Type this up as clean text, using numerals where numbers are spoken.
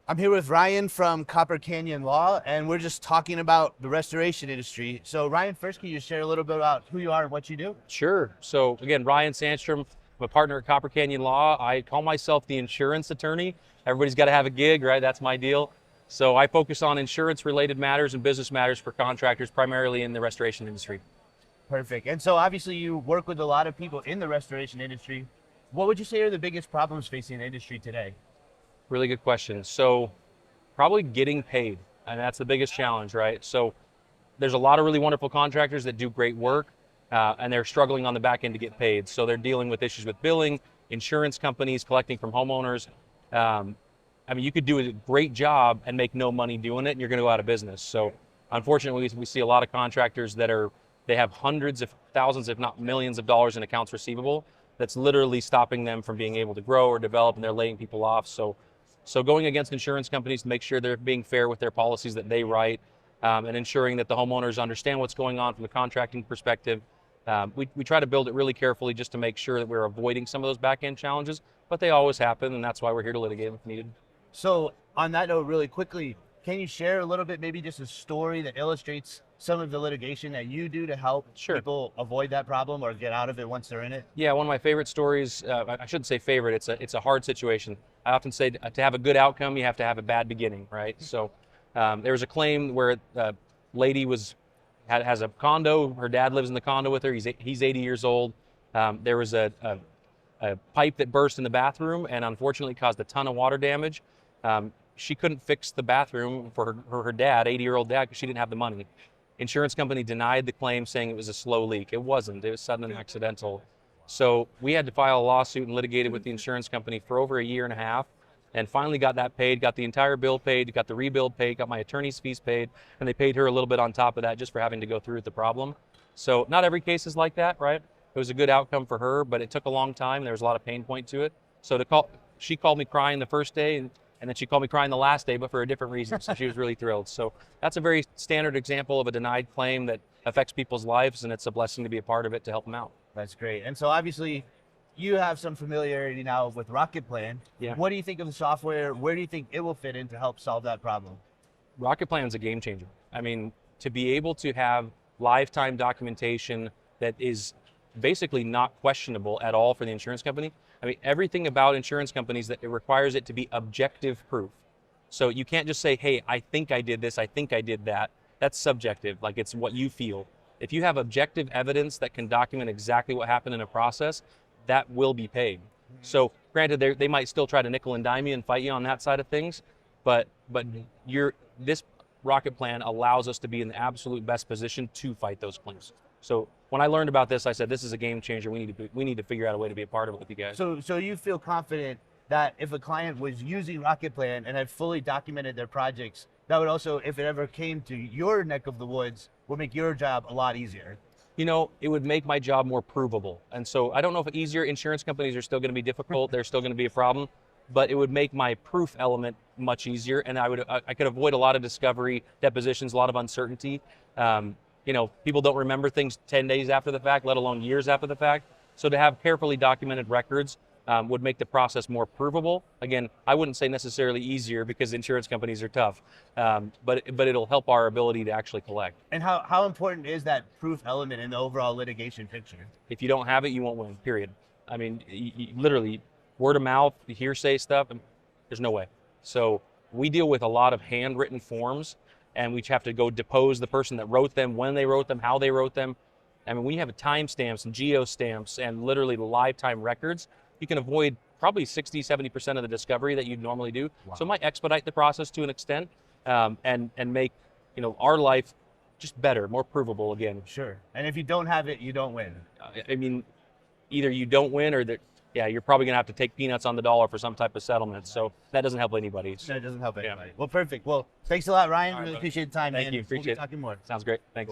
I'm here with Ryan from Copper Canyon Law, and we're just talking about the restoration industry. So, Ryan, first, can you share a little bit about who you are and what you do? Sure. So again, Ryan Sandstrom, I'm a partner at Copper Canyon Law. I call myself the insurance attorney. Everybody's got to have a gig, right? That's my deal. So I focus on insurance-related matters and business matters for contractors, primarily in the restoration industry. Perfect. And so, obviously, you work with a lot of people in the restoration industry. What would you say are the biggest problems facing the industry today? Really good question. So probably getting paid, and that's the biggest challenge, right? So there's a lot of really wonderful contractors that do great work, and they're struggling on the back end to get paid. So they're dealing with issues with billing, insurance companies collecting from homeowners. Um, I mean, you could do a great job and make no money doing it, and you're going to go out of business. So unfortunately, we see a lot of contractors they have hundreds of thousands, if not millions of dollars in accounts receivable. That's literally stopping them from being able to grow or develop, and they're laying people off. So going against insurance companies to make sure they're being fair with their policies that they write, and ensuring that the homeowners understand what's going on from the contracting perspective. We try to build it really carefully just to make sure that we're avoiding some of those back end challenges, but they always happen, and that's why we're here to litigate if needed. So, on that note, really quickly, can you share a little bit, maybe just a story that illustrates some of the litigation that you do to help Sure. people avoid that problem or get out of it once they're in it? Yeah, one of my favorite stories, I shouldn't say favorite, it's a hard situation. I often say to have a good outcome, you have to have a bad beginning, right? So there was a claim where a lady has a condo, her dad lives in the condo with her, he's 80 years old. There was a pipe that burst in the bathroom and unfortunately caused a ton of water damage. She couldn't fix the bathroom for her dad, 80-year-old dad, because she didn't have the money. Insurance company denied the claim, saying it was a slow leak. It wasn't. It was sudden and accidental. So we had to file a lawsuit and litigate it with the insurance company for over a year and a half, and finally got that paid, got the entire bill paid, got the rebuild paid, got my attorney's fees paid, and they paid her a little bit on top of that just for having to go through with the problem. So not every case is like that, right? It was a good outcome for her, but it took a long time. And there was a lot of pain point to it. So she called me crying the first day, and then she called me crying the last day, but for a different reason. So she was really thrilled. So that's a very standard example of a denied claim that affects people's lives, and it's a blessing to be a part of it to help them out. That's great. And so, obviously, you have some familiarity now with Rocket Plan. Yeah. What do you think of the software? Where do you think it will fit in to help solve that problem? Rocket Plan is a game changer. I mean, to be able to have lifetime documentation that is basically not questionable at all for the insurance company. I mean, everything about insurance companies that it requires it to be objective proof. So you can't just say, hey, I think I did this, I think I did that. That's subjective, like it's what you feel. If you have objective evidence that can document exactly what happened in a process, that will be paid. So granted, they might still try to nickel and dime you and fight you on that side of things, but this Rocket Plan allows us to be in the absolute best position to fight those claims. So when I learned about this, I said, this is a game changer. We need to figure out a way to be a part of it with you guys. So you feel confident that if a client was using Rocket Plan and had fully documented their projects, that would also, if it ever came to your neck of the woods, would make your job a lot easier? You know, it would make my job more provable. And so I don't know if easier. Insurance companies are still going to be difficult. They're still going to be a problem, but it would make my proof element much easier. And I could avoid a lot of discovery, depositions, a lot of uncertainty. People don't remember things 10 days after the fact, let alone years after the fact. So to have carefully documented records would make the process more provable. Again, I wouldn't say necessarily easier because insurance companies are tough, but it'll help our ability to actually collect. And how important is that proof element in the overall litigation picture? If you don't have it, you won't win, period. I mean, literally, word of mouth, hearsay stuff, there's no way. So we deal with a lot of handwritten forms, and we have to go depose the person that wrote them, when they wrote them, how they wrote them. I mean, we have timestamps and geostamps and literally lifetime records. You can avoid probably 60-70% of the discovery that you'd normally do. Wow. So it might expedite the process to an extent, and make our life just better, more provable again. Sure. And if you don't have it, you don't win. I mean, either you don't win or you're probably going to have to take peanuts on the dollar for some type of settlement. So that doesn't help anybody. That doesn't help anybody. Yeah. Well, perfect. Well, thanks a lot, Ryan. Really appreciate the time. Thank you. Appreciate it. Talking more. Sounds great. Thanks.